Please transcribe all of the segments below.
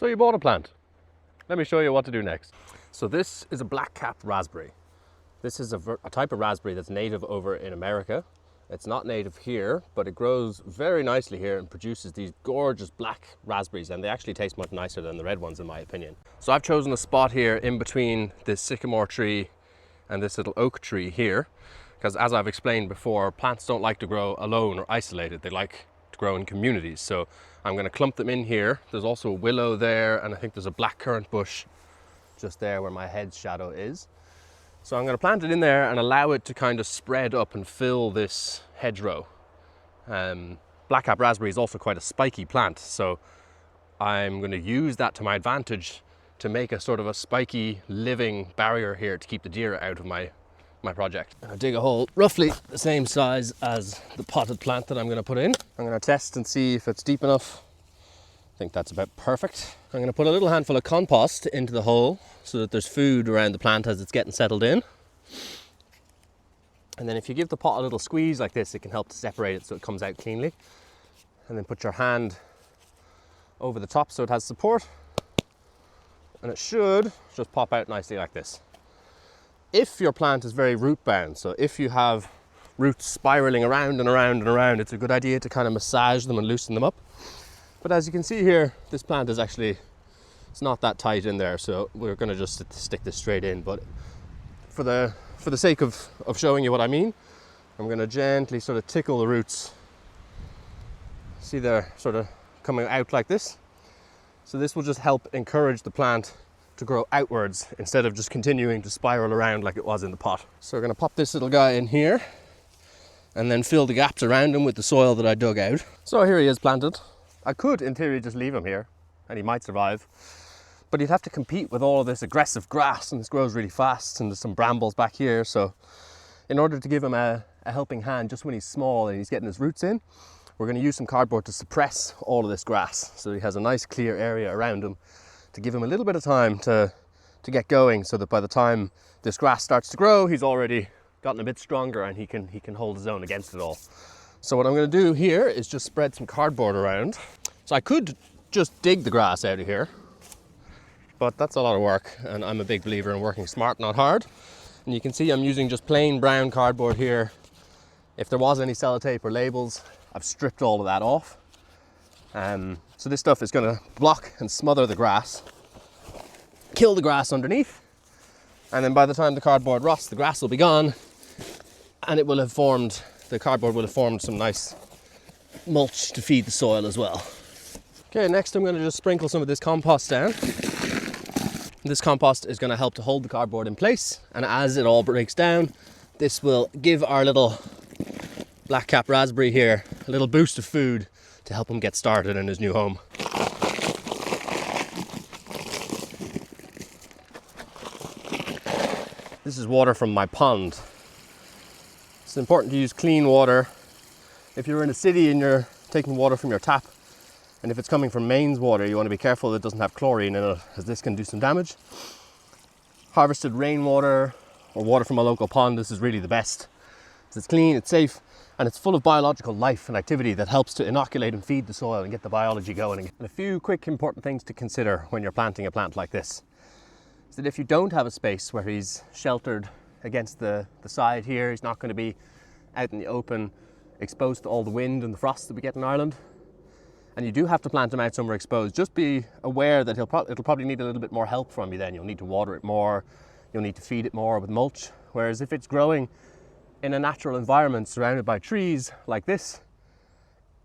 So you bought a plant. Let me show you what to do next. So this is a black-capped raspberry. This is a type of raspberry that's native over in America. It's not native here, but it grows very nicely here and produces these gorgeous black raspberries, and they actually taste much nicer than the red ones in my opinion. So I've chosen a spot here in between this sycamore tree and this little oak tree here, because as I've explained before, plants don't like to grow alone or isolated. They like to grow in communities. So I'm going to clump them in here. There's also a willow there, and I think there's a blackcurrant bush just there where my head's shadow is. So I'm going to plant it in there and allow it to kind of spread up and fill this hedgerow. Black-cap raspberry is also quite a spiky plant, so I'm going to use that to my advantage to make a sort of a spiky living barrier here to keep the deer out of my project. I'll dig a hole roughly the same size as the potted plant that I'm going to put in. I'm going to test and see if it's deep enough. I think that's about perfect. I'm going to put a little handful of compost into the hole so that there's food around the plant as it's getting settled in. And then if you give the pot a little squeeze like this, it can help to separate it so it comes out cleanly. And then put your hand over the top so it has support. And it should just pop out nicely like this. If your plant is very root bound, so if you have roots spiraling around and around and around, it's a good idea to kind of massage them and loosen them up. But as you can see here, this plant is actually, it's not that tight in there, so we're going to just stick this straight in. But for the sake of showing you what I mean, I'm going to gently sort of tickle the roots. See, they're sort of coming out like this. So this will just help encourage the plant to grow outwards instead of just continuing to spiral around like it was in the pot. So we're going to pop this little guy in here and then fill the gaps around him with the soil that I dug out. So here he is planted. I could in theory just leave him here and he might survive, but he'd have to compete with all of this aggressive grass, and this grows really fast, and there's some brambles back here. So in order to give him a helping hand just when he's small and he's getting his roots in, we're going to use some cardboard to suppress all of this grass so he has a nice clear area around him, to give him a little bit of time to get going, so that by the time this grass starts to grow, he's already gotten a bit stronger and he can hold his own against it all. So what I'm going to do here is just spread some cardboard around. So I could just dig the grass out of here, but that's a lot of work, and I'm a big believer in working smart, not hard. And you can see I'm using just plain brown cardboard here. If there was any sellotape or labels, I've stripped all of that off. So this stuff is going to block and smother the grass, kill the grass underneath, and then by the time the cardboard rots, the grass will be gone, and it will have formed, the cardboard will have formed some nice mulch to feed the soil as well. Okay, next I'm going to just sprinkle some of this compost down. This compost is going to help to hold the cardboard in place, and as it all breaks down, this will give our little black-cap raspberry here a little boost of food to help him get started in his new home. This is water from my pond. It's important to use clean water. If you're in a city and you're taking water from your tap, and if it's coming from mains water, you want to be careful that it doesn't have chlorine in it, as this can do some damage. Harvested rainwater or water from a local pond, this is really the best. It's clean, it's safe, and it's full of biological life and activity that helps to inoculate and feed the soil and get the biology going. And a few quick important things to consider when you're planting a plant like this is that if you don't have a space where he's sheltered against the side here, he's not going to be out in the open, exposed to all the wind and the frost that we get in Ireland, and you do have to plant him out somewhere exposed, just be aware that it'll probably need a little bit more help from you then. You'll need to water it more, you'll need to feed it more with mulch, whereas if it's growing in a natural environment surrounded by trees like this,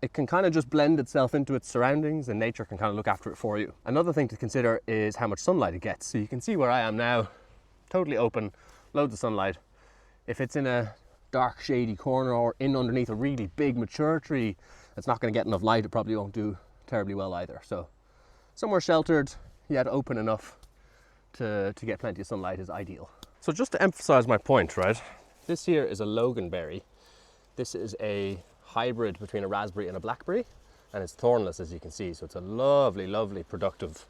it can kind of just blend itself into its surroundings and nature can kind of look after it for you. Another thing to consider is how much sunlight it gets. So you can see where I am now, totally open, loads of sunlight. If it's in a dark shady corner or in underneath a really big mature tree that's not going to get enough light, it probably won't do terribly well either. So somewhere sheltered yet open enough to get plenty of sunlight is ideal. So just to emphasize my point, right? This here is a loganberry. This is a hybrid between a raspberry and a blackberry, and it's thornless, as you can see. So it's a lovely, lovely productive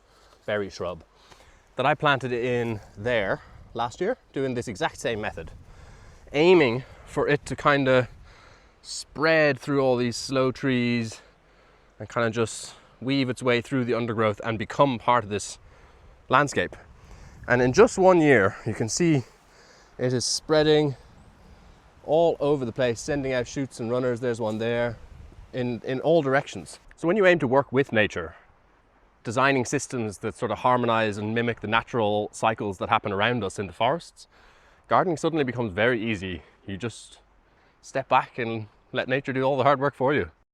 berry shrub that I planted in there last year, doing this exact same method, aiming for it to kind of spread through all these slow trees and kind of just weave its way through the undergrowth and become part of this landscape. And in just 1 year, you can see it is spreading all over the place, sending out shoots and runners. There's one there, in all directions. So when you aim to work with nature, designing systems that sort of harmonize and mimic the natural cycles that happen around us in the forests, gardening suddenly becomes very easy. You just step back and let nature do all the hard work for you.